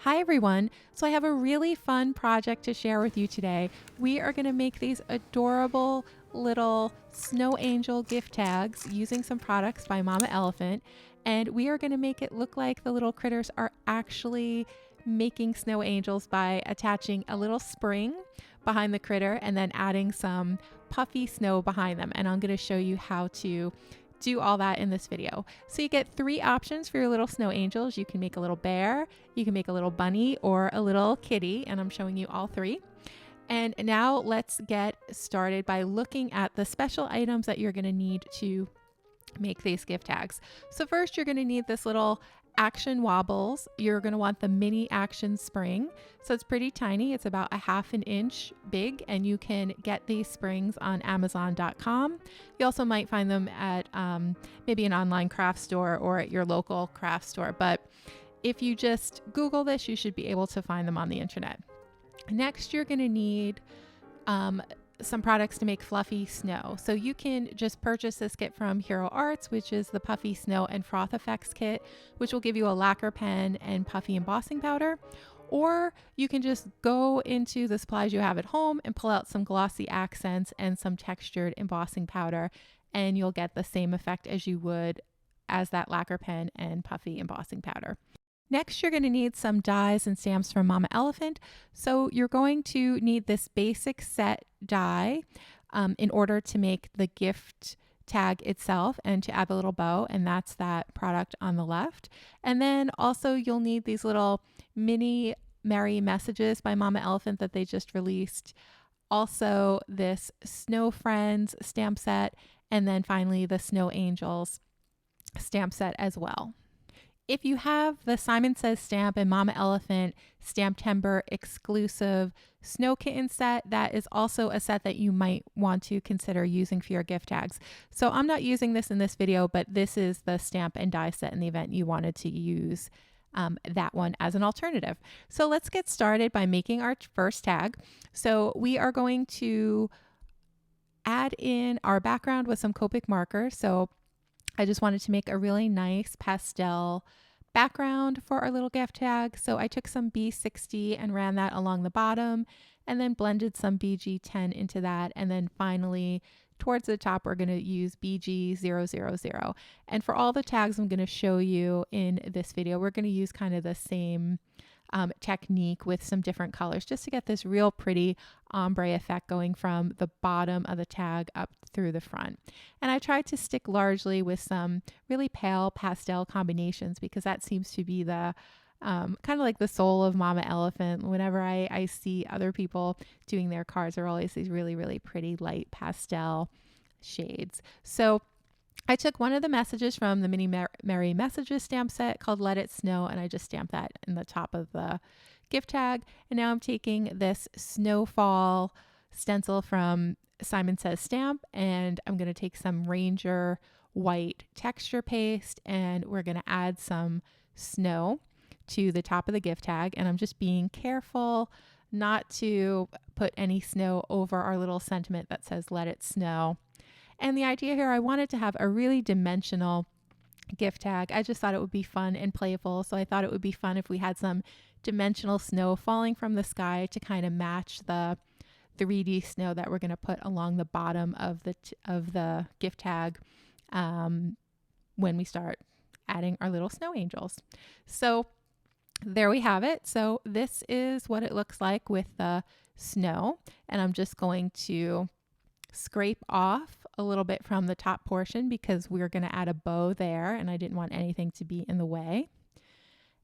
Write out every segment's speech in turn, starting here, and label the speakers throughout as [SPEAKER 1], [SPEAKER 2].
[SPEAKER 1] Hi everyone. So I have a really fun project to share with you today. We are going to make these adorable little snow angel gift tags using some products by Mama Elephant, and we are going to make it look like the little critters are actually making snow angels by attaching a little spring behind the critter and then adding some puffy snow behind them. And I'm going to show you how to do all that in this video. So you get three options for your little snow angels. You can make a little bear, you can make a little bunny, or a little kitty, and I'm showing you all three. And now let's get started by looking at the special items that you're going to need to make these gift tags. So first you're going to need this little action wobbles. You're going to want the mini action spring. So it's pretty tiny. It's about a half an inch big, and you can get these springs on Amazon.com. You also might find them at maybe an online craft store or at your local craft store. But if you just Google this, you should be able to find them on the internet. Next, you're going to need some products to make fluffy snow. So you can just purchase this kit from Hero Arts, which is the Puffy Snow and Froth Effects kit, which will give you a lacquer pen and puffy embossing powder. Or you can just go into the supplies you have at home and pull out some glossy accents and some textured embossing powder, and you'll get the same effect as you would as that lacquer pen and puffy embossing powder. Next, you're going to need some dies and stamps from Mama Elephant. So you're going to need this basic set die in order to make the gift tag itself and to add the little bow, and that's that product on the left. And then also you'll need these little mini Merry Messages by Mama Elephant that they just released. Also this Snow Friends stamp set, and then finally the Snow Angels stamp set as well. If you have the Simon Says stamp and Mama Elephant Stamptember exclusive snow kitten set, that is also a set that you might want to consider using for your gift tags. So I'm not using this in this video, but this is the stamp and die set in the event you wanted to use that one as an alternative. So let's get started by making our first tag. So we are going to add in our background with some Copic marker. So I just wanted to make a really nice pastel background for our little gift tag. So I took some B60 and ran that along the bottom, and then blended some BG10 into that. And then finally, towards the top, we're going to use BG000. And for all the tags I'm going to show you in this video, we're going to use kind of the same technique with some different colors just to get this real pretty ombre effect going from the bottom of the tag up through the front. And I tried to stick largely with some really pale pastel combinations because that seems to be the kind of like the soul of Mama Elephant. Whenever I see other people doing their cards, there are always these really, really pretty light pastel shades. So I took one of the messages from the mini Merry Messages stamp set called Let It Snow, and I just stamped that in the top of the gift tag. And now I'm taking this snowfall stencil from Simon Says stamp, and I'm going to take some Ranger white texture paste, and we're going to add some snow to the top of the gift tag. And I'm just being careful not to put any snow over our little sentiment that says Let It Snow. And the idea here, I wanted to have a really dimensional gift tag. I just thought it would be fun and playful. So I thought it would be fun if we had some dimensional snow falling from the sky to kind of match the 3D snow that we're going to put along the bottom of the gift tag when we start adding our little snow angels. So there we have it. So this is what it looks like with the snow. And I'm just going to scrape off a little bit from the top portion because we're going to add a bow there, and I didn't want anything to be in the way.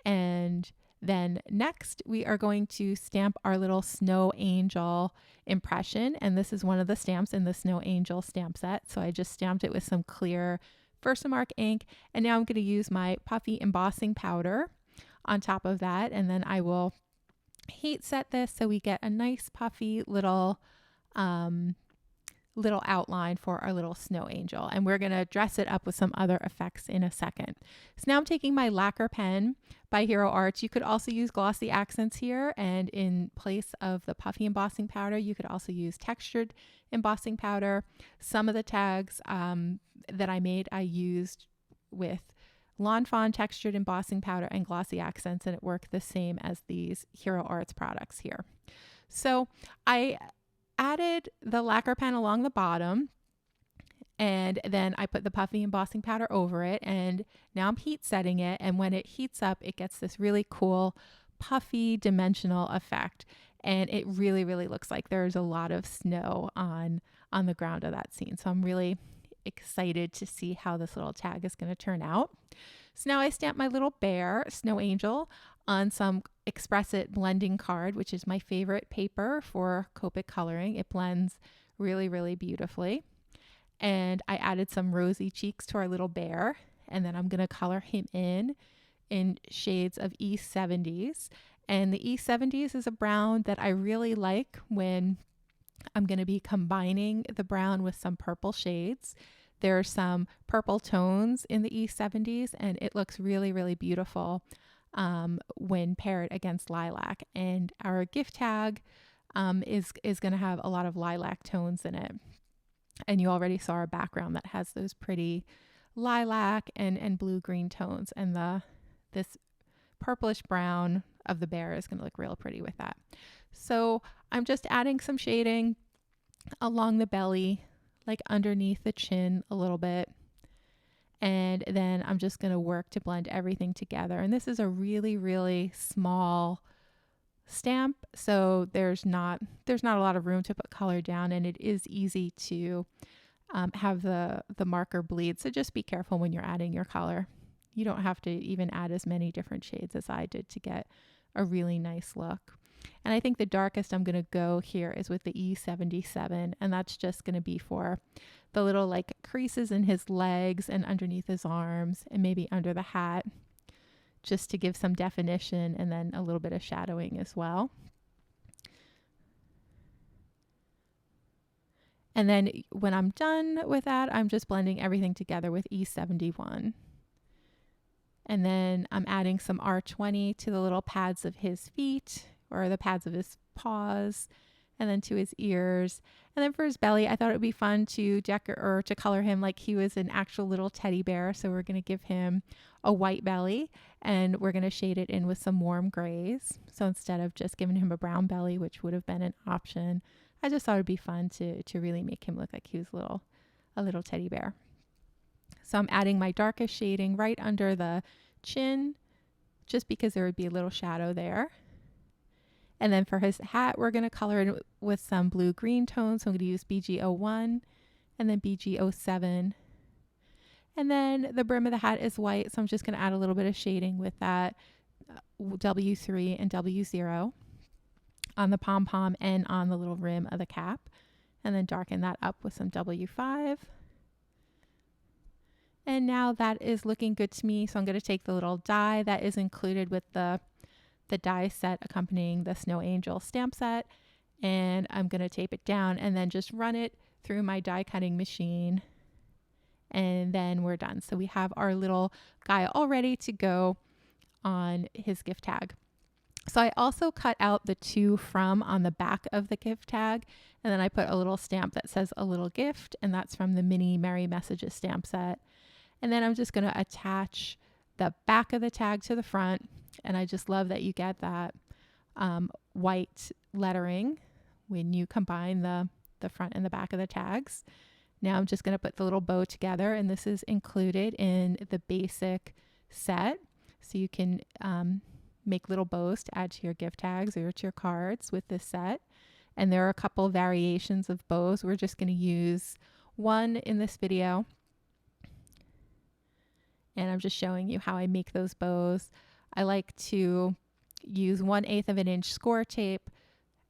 [SPEAKER 1] And then next we are going to stamp our little snow angel impression, and this is one of the stamps in the snow angel stamp set. So I just stamped it with some clear Versamark ink, and now I'm going to use my puffy embossing powder on top of that, and then I will heat set this so we get a nice puffy little outline for our little snow angel, and we're going to dress it up with some other effects in a second. So now I'm taking my lacquer pen by Hero Arts. You could also use glossy accents here, and in place of the puffy embossing powder you could also use textured embossing powder. Some of the tags that I made I used with Lawn Fawn textured embossing powder and glossy accents, and it worked the same as these Hero Arts products here. So I added the lacquer pen along the bottom, and then I put the puffy embossing powder over it, and now I'm heat setting it, and when it heats up, it gets this really cool puffy dimensional effect, and it really, really looks like there's a lot of snow on the ground of that scene. So I'm really excited to see how this little tag is going to turn out. So now I stamped my little bear, Snow Angel, on some Express It blending card, which is my favorite paper for Copic coloring. It blends really, really beautifully. And I added some rosy cheeks to our little bear, and then I'm going to color him in shades of E70s. And the E70s is a brown that I really like when I'm going to be combining the brown with some purple shades. There are some purple tones in the E70s, and it looks really, really beautiful when paired against lilac. And our gift tag is going to have a lot of lilac tones in it. And you already saw our background that has those pretty lilac and blue-green tones. And this purplish brown of the bear is going to look real pretty with that. So I'm just adding some shading along the belly, like underneath the chin a little bit. And then I'm just going to work to blend everything together. And this is a really, really small stamp, so there's not a lot of room to put color down, and it is easy to have the marker bleed. So just be careful when you're adding your color. You don't have to even add as many different shades as I did to get a really nice look. And I think the darkest I'm going to go here is with the E77, and that's just going to be for the little like creases in his legs and underneath his arms and maybe under the hat, just to give some definition, and then a little bit of shadowing as well. And then when I'm done with that, I'm just blending everything together with E71. And then I'm adding some R20 to the little pads of his feet, or the pads of his paws, and then to his ears. And then for his belly, I thought it would be fun to to color him like he was an actual little teddy bear. So we're going to give him a white belly, and we're going to shade it in with some warm grays. So instead of just giving him a brown belly, which would have been an option, I just thought it'd be fun to really make him look like he was a little teddy bear. So I'm adding my darkest shading right under the chin, just because there would be a little shadow there. And then for his hat, we're going to color it with some blue-green tones. So I'm going to use BG01 and then BG07. And then the brim of the hat is white, so I'm just going to add a little bit of shading with that W3 and W0 on the pom-pom and on the little rim of the cap. And then darken that up with some W5. And now that is looking good to me. So I'm going to take the little die that is included with the die set accompanying the Snow Angel stamp set, and I'm going to tape it down and then just run it through my die cutting machine, and then we're done. So we have our little guy all ready to go on his gift tag. So I also cut out the to from on the back of the gift tag, and then I put a little stamp that says a little gift, and that's from the mini Merry Messages stamp set. And then I'm just going to attach the back of the tag to the front. And I just love that you get that white lettering when you combine the front and the back of the tags. Now I'm just going to put the little bow together, and this is included in the basic set. So you can make little bows to add to your gift tags or to your cards with this set. And there are a couple variations of bows. We're just going to use one in this video. And I'm just showing you how I make those bows. I like to use 1/8 of an inch score tape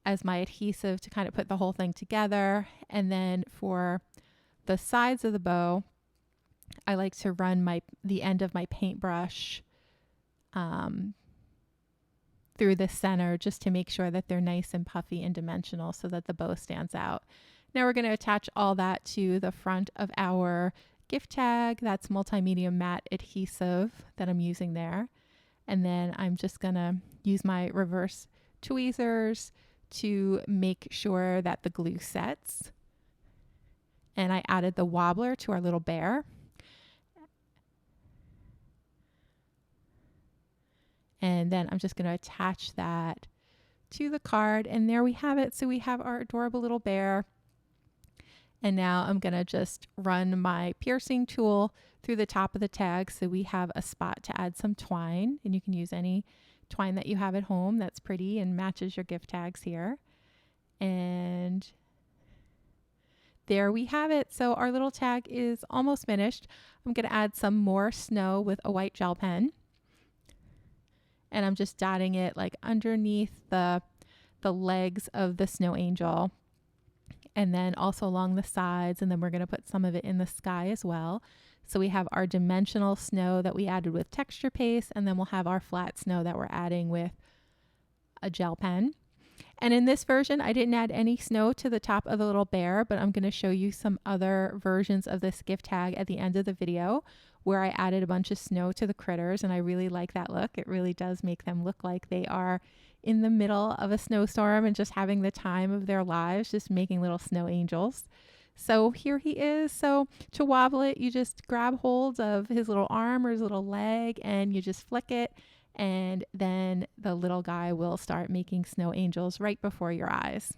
[SPEAKER 1] as my adhesive to kind of put the whole thing together. And then for the sides of the bow, I like to run the end of my paintbrush through the center, just to make sure that they're nice and puffy and dimensional so that the bow stands out. Now we're going to attach all that to the front of our gift tag. That's multimedia matte adhesive that I'm using there. And then I'm just going to use my reverse tweezers to make sure that the glue sets. And I added the wobbler to our little bear. And then I'm just going to attach that to the card, and there we have it. So we have our adorable little bear. And now I'm going to just run my piercing tool through the top of the tag so we have a spot to add some twine, and you can use any twine that you have at home that's pretty and matches your gift tags here. And there we have it. So our little tag is almost finished. I'm going to add some more snow with a white gel pen. And I'm just dotting it like underneath the legs of the snow angel, and then also along the sides, and then we're going to put some of it in the sky as well. So we have our dimensional snow that we added with texture paste, and then we'll have our flat snow that we're adding with a gel pen. And in this version, I didn't add any snow to the top of the little bear, but I'm going to show you some other versions of this gift tag at the end of the video where I added a bunch of snow to the critters, and I really like that look. It really does make them look like they are in the middle of a snowstorm and just having the time of their lives, just making little snow angels. So here he is. So to wobble it, you just grab hold of his little arm or his little leg, and you just flick it, and then the little guy will start making snow angels right before your eyes.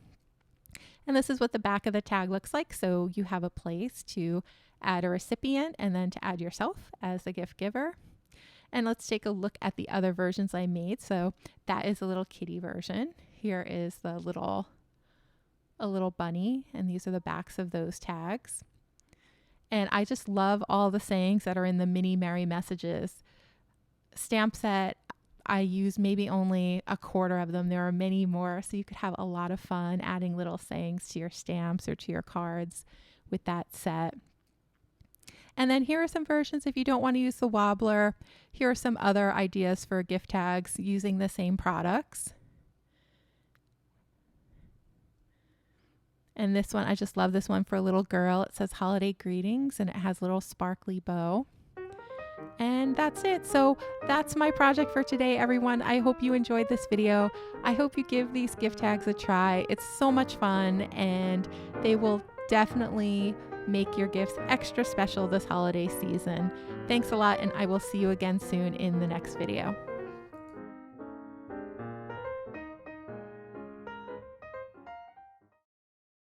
[SPEAKER 1] And this is what the back of the tag looks like. So you have a place to add a recipient and then to add yourself as the gift giver. And let's take a look at the other versions I made. So that is a little kitty version. Here is a little bunny, and these are the backs of those tags. And I just love all the sayings that are in the mini Merry Messages stamp set. I use maybe only a quarter of them. There are many more, so you could have a lot of fun adding little sayings to your stamps or to your cards with that set. And then here are some versions if you don't want to use the Wobbler. Here are some other ideas for gift tags using the same products. And this one, I just love this one for a little girl. It says holiday greetings, and it has a little sparkly bow. And that's it. So that's my project for today, everyone. I hope you enjoyed this video. I hope you give these gift tags a try. It's so much fun, and they will definitely make your gifts extra special this holiday season. Thanks a lot, and I will see you again soon in the next video.